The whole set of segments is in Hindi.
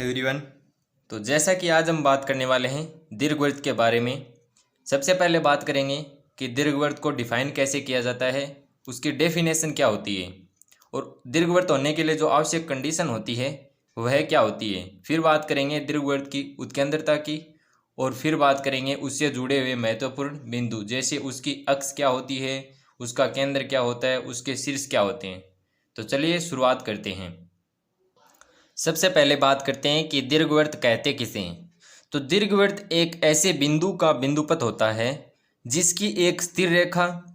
एवरीवन। तो जैसा कि आज हम बात करने वाले हैं दीर्घवृत्त के बारे में। सबसे पहले बात करेंगे कि दीर्घवृत्त को डिफाइन कैसे किया जाता है, उसकी डेफिनेशन क्या होती है और दीर्घवृत्त होने के लिए जो आवश्यक कंडीशन होती है वह क्या होती है। फिर बात करेंगे दीर्घवृत्त की उत्केंद्रता की और फिर बात करेंगे उससे जुड़े हुए महत्वपूर्ण बिंदु, जैसे उसकी अक्ष क्या होती है, उसका केंद्र क्या होता है, उसके शीर्ष क्या होते हैं। तो चलिए शुरुआत करते हैं। सबसे पहले बात करते हैं कि दीर्घवृत्त कहते किसे हैं। तो दीर्घवृत्त एक ऐसे बिंदु का बिंदुपथ होता है जिसकी एक स्थिर रेखा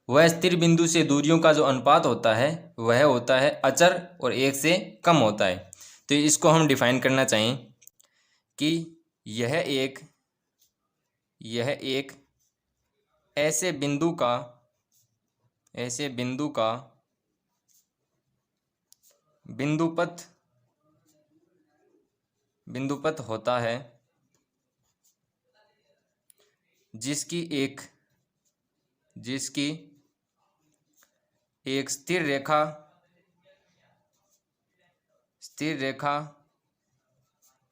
वह स्थिर बिंदु से दूरियों का जो अनुपात होता है वह होता है अचर और एक से कम होता है। तो इसको हम डिफाइन करना चाहें कि यह एक ऐसे बिंदु का बिंदुपथ होता है जिसकी एक स्थिर रेखा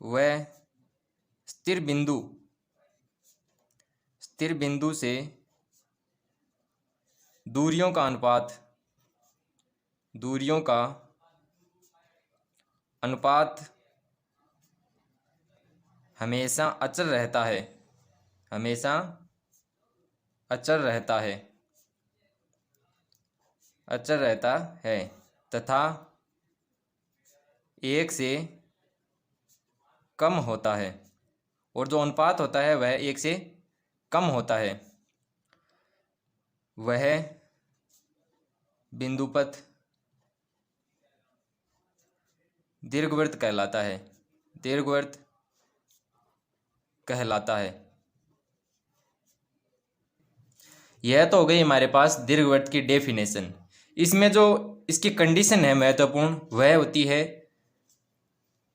वह स्थिर बिंदु से दूरियों का अनुपात हमेशा अचर रहता है तथा एक से कम होता है, और जो अनुपात होता है वह एक से कम होता है। वह बिंदुपथ दीर्घवृत्त कहलाता है। यह तो हो गई हमारे पास दीर्घवृत्त की डेफिनेशन। इसमें जो इसकी कंडीशन है महत्वपूर्ण वह होती है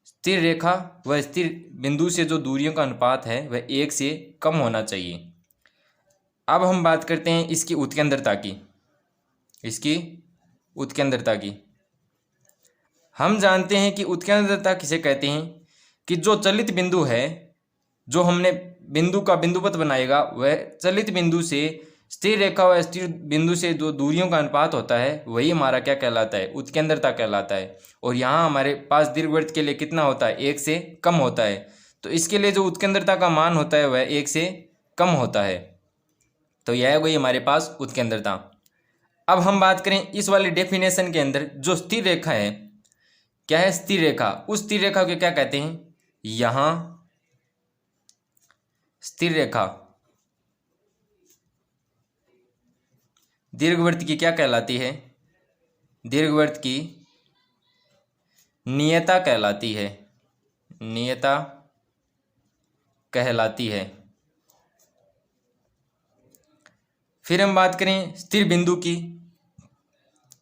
स्थिर रेखा व स्थिर बिंदु से जो दूरियों का अनुपात है वह एक से कम होना चाहिए। अब हम बात करते हैं इसकी उत्केंद्रता की। हम जानते हैं कि उत्केंद्रता किसे कहते हैं कि जो चलित बिंदु है, जो हमने बिंदु का बिंदुपथ बनाएगा वह चलित बिंदु से स्थिर रेखा व स्थिर बिंदु से जो दूरियों का अनुपात होता है वही हमारा क्या कहलाता है, उत्केंद्रता कहलाता है। और यहाँ हमारे पास दीर्घवृत्त के लिए कितना होता है, एक से कम होता है। तो इसके लिए जो उत्केंद्रता का मान होता है वह एक से कम होता है। तो यह हो गई हमारे पास उत्केंद्रता। अब हम बात करें इस वाली डेफिनेशन के अंदर जो स्थिर रेखा है, क्या है स्थिर रेखा, उस स्थिर रेखा को क्या कहते हैं। यहाँ स्थिर रेखा दीर्घवृत्त की क्या कहलाती है, दीर्घवृत्त की नियता कहलाती है। फिर हम बात करें स्थिर बिंदु की।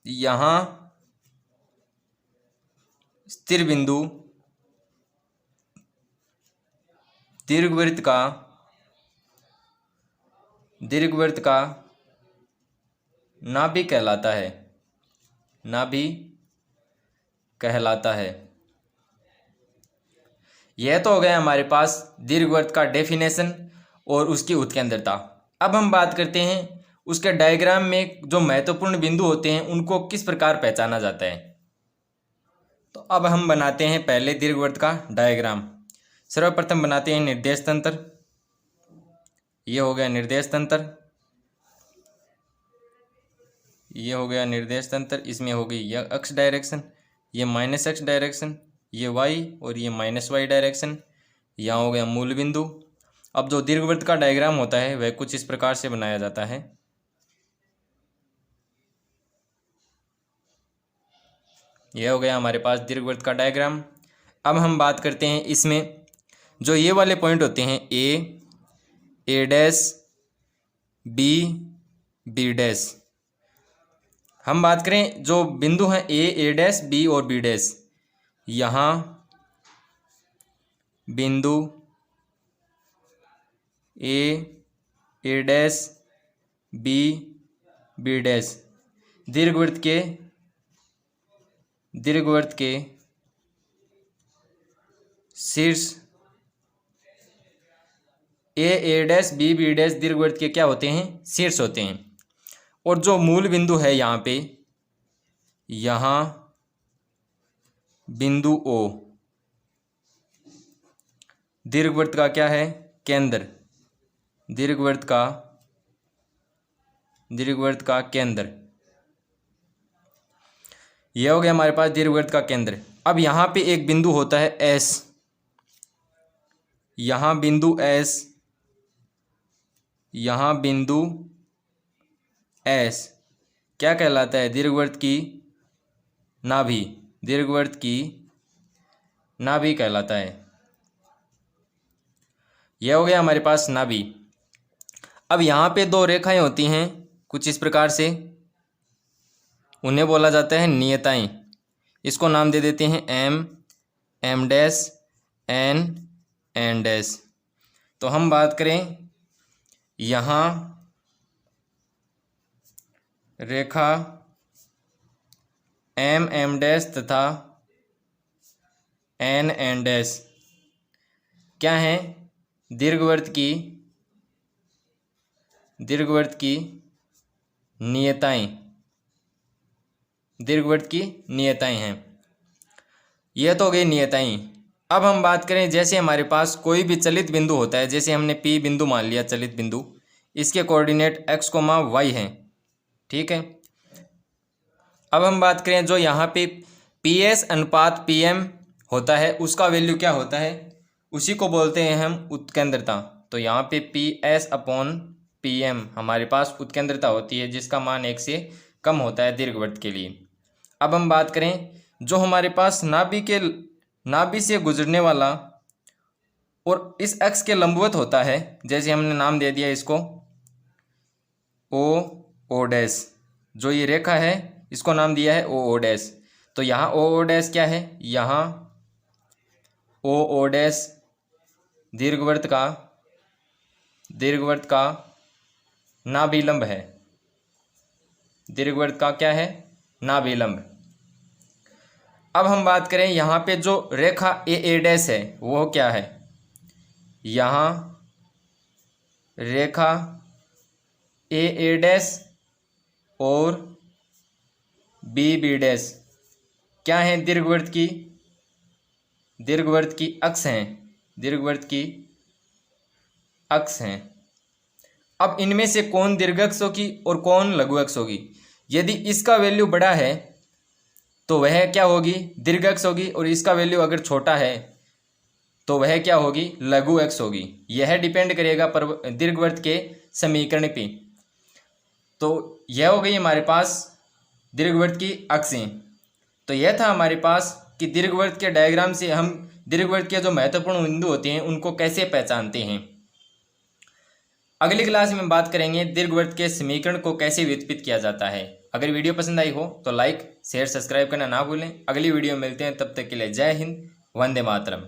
यहाँ स्थिर बिंदु दीर्घवृत्त का नाभि कहलाता है। यह तो हो गया हमारे पास दीर्घवृत्त का डेफिनेशन और उसकी उत्केंद्रता। अब हम बात करते हैं उसके डायग्राम में जो महत्वपूर्ण बिंदु होते हैं उनको किस प्रकार पहचाना जाता है। तो अब हम बनाते हैं पहले दीर्घवृत्त का डायग्राम। सर्वप्रथम बनाते हैं निर्देश तंत्र। ये हो गया निर्देश तंत्र, ये हो गया निर्देश तंत्र। इसमें हो गई यह अक्ष डायरेक्शन, ये माइनस एक्स डायरेक्शन, ये वाई और ये माइनस वाई डायरेक्शन। यहाँ हो गया मूल बिंदु। अब जो दीर्घवृत्त का डायग्राम होता है वह कुछ इस प्रकार से बनाया जाता है। यह हो गया हमारे पास दीर्घवृत्त का डायग्राम। अब हम बात करते हैं इसमें जो ये वाले पॉइंट होते हैं ए डैश, बी डैश। हम बात करें जो बिंदु हैं ए डैश, बी और बी डैश। यहाँ बिंदु ए डैश, बी डैश दीर्घवृत्त के शीर्ष ए डैश बी डैश दीर्घवृत्त के क्या होते हैं, शीर्ष होते हैं। और जो मूल बिंदु है यहाँ पे, यहाँ बिंदु ओ दीर्घवृत्त का क्या है, केंद्र, दीर्घवृत्त का केंद्र। यह हो गया हमारे पास दीर्घवृत्त का केंद्र। अब यहाँ पे एक बिंदु होता है एस, यहाँ बिंदु एस, यहाँ बिंदु एस क्या कहलाता है, दीर्घवृत्त की नाभि, दीर्घवृत्त की नाभि कहलाता है। यह हो गया हमारे पास नाभि। अब यहाँ पे दो रेखाएं होती हैं कुछ इस प्रकार से, उन्हें बोला जाता है नियताएं। इसको नाम दे देते हैं एम डैश, एन डैश। तो हम बात करें यहाँ रेखा एम डैश तथा एन डैश क्या है, दीर्घवृत्त की नियताएं, दीर्घवृत्त की नियताएं हैं। यह तो हो गई नियताएं। अब हम बात करें जैसे हमारे पास कोई भी चलित बिंदु होता है, जैसे हमने पी बिंदु मान लिया चलित बिंदु, इसके कोऑर्डिनेट x, y हैं, ठीक है। अब हम बात करें जो यहाँ पे PS अनुपात PM होता है, उसका वैल्यू क्या होता है, उसी को बोलते हैं हम उत्केंद्रता। तो यहाँ पे PS/PM हमारे पास उत्केंद्रता होती है, जिसका मान 1 से कम होता है दीर्घवृत्त के लिए। अब हम बात करें जो हमारे पास नाभि से गुजरने वाला और इस अक्ष के लंबवत होता है, जैसे हमने नाम दे दिया इसको ओ डैश, जो ये रेखा है इसको नाम दिया है ओ डैश। तो यहाँ ओ डैश क्या है, यहाँ ओ डैश दीर्घवृत्त का नाभिलंब है, दीर्घवृत्त का क्या है, नाभिलंब। अब हम बात करें यहाँ पे जो रेखा ए डैश है वो क्या है, यहाँ रेखा ए डैश और बी डैश क्या है, दीर्घवृत्त की अक्ष हैं, दीर्घवृत्त की अक्ष हैं। अब इनमें से कौन दीर्घ अक्ष होगी और कौन लघु अक्ष होगी। यदि इसका वैल्यू बड़ा है तो वह क्या होगी, दीर्घ अक्ष होगी, और इसका वैल्यू अगर छोटा है तो वह क्या होगी, लघु अक्ष होगी। यह डिपेंड करेगा दीर्घवृत्त के समीकरण पे। तो यह हो गई हमारे पास दीर्घवृत्त की अक्षें। तो यह था हमारे पास कि दीर्घवृत्त के डायग्राम से हम दीर्घवृत्त के जो महत्वपूर्ण बिंदु होते हैं उनको कैसे पहचानते हैं। अगली क्लास में बात करेंगे दीर्घवृत्त के समीकरण को कैसे व्युत्पन्न किया जाता है। अगर वीडियो पसंद आई हो तो लाइक शेयर सब्सक्राइब करना ना भूलें। अगली वीडियो में मिलते हैं, तब तक के लिए जय हिंद, वंदे मातरम।